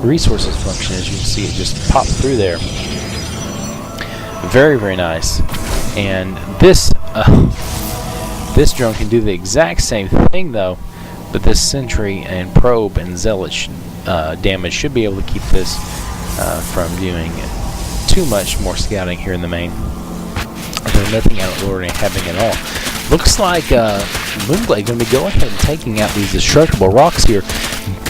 resources function. As you can see, it just popped through there. Very, very nice. And this this drone can do the exact same thing though, but this sentry and probe and zealot damage should be able to keep this from doing too much more scouting here in the main. There's nothing out of the ordinary happening at all. Looks like Moonglade going to be going ahead and taking out these destructible rocks here,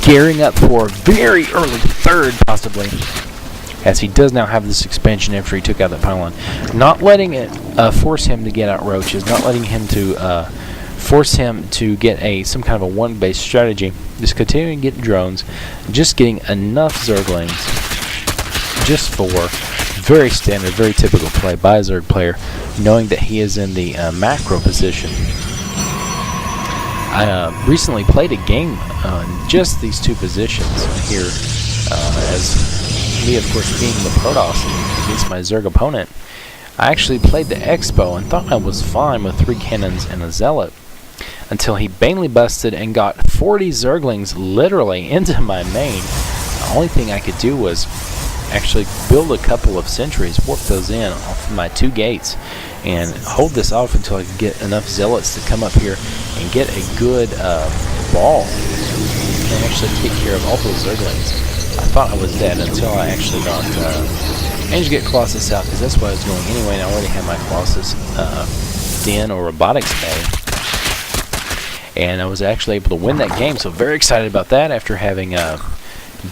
gearing up for a very early third possibly, as he does now have this expansion after he took out that pylon. Not letting it force him to get out roaches, not letting him to force him to get some kind of a one-base strategy. Just continuing to get drones, just getting enough Zerglings, just for very standard, very typical play by a Zerg player, knowing that he is in the macro position. I recently played a game on just these two positions here, as me, of course, being the Protoss against my Zerg opponent. I actually played the Expo and thought I was fine with 3 cannons and a Zealot, until he banely busted and got 40 Zerglings literally into my main. The only thing I could do was actually build a couple of sentries, work those in off of my 2 gates, and hold this off until I could get enough Zealots to come up here and get a good ball and actually take care of all those Zerglings. I thought I was dead until I actually got managed to get Colossus out, because that's what I was doing anyway, and I already had my Colossus Den or Robotics Bay. And I was actually able to win that game, so very excited about that after having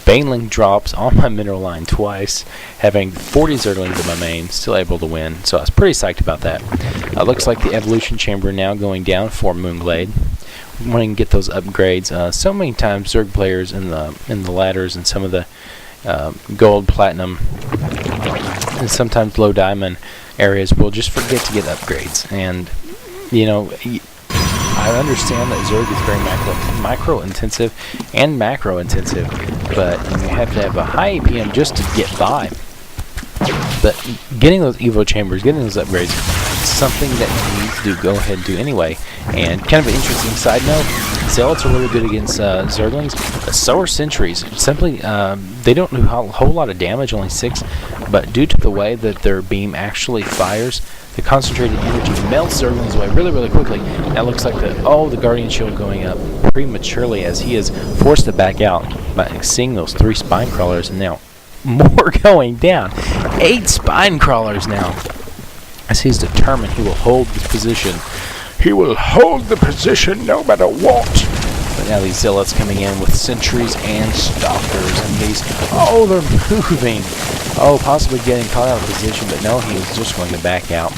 Baneling drops on my mineral line twice, having 40 Zerglings in my main, still able to win, so I was pretty psyched about that. Looks like the evolution chamber now going down for Moonglade. Wanting to get those upgrades. So many times Zerg players in the ladders and some of the gold, platinum, and sometimes low diamond areas will just forget to get upgrades. And you know, I understand that Zerg is very micro intensive and macro intensive, but you have to have a high APM just to get by. But getting those Evo chambers, getting those upgrades, is something that you need to go ahead and do anyway. And kind of an interesting side note, Zealots are really good against Zerglings, but so are Sentries. Simply, they don't do a whole lot of damage, only 6, but due to the way that their beam actually fires, the concentrated energy melts Zerglings away really, really quickly. Now it looks like the Guardian Shield going up prematurely as he is forced to back out by seeing those 3 spine crawlers, and now more going down. 8 spine crawlers now. As he's determined he will hold this position. He will hold the position no matter what. But now these Zealots coming in with sentries and stalkers, and these, oh, they're moving. Oh, possibly getting caught out of position, but no, he is just going to back out.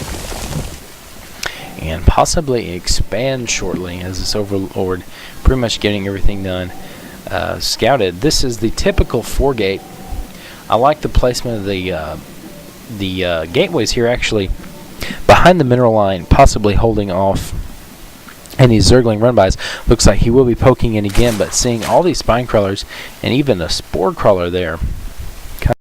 And possibly expand shortly as this Overlord pretty much getting everything done. Scouted. This is the typical 4-gate. I like the placement of the gateways here, actually behind the mineral line, possibly holding off any Zergling run-bys. Looks like he will be poking in again, but seeing all these spine crawlers and even a spore crawler there,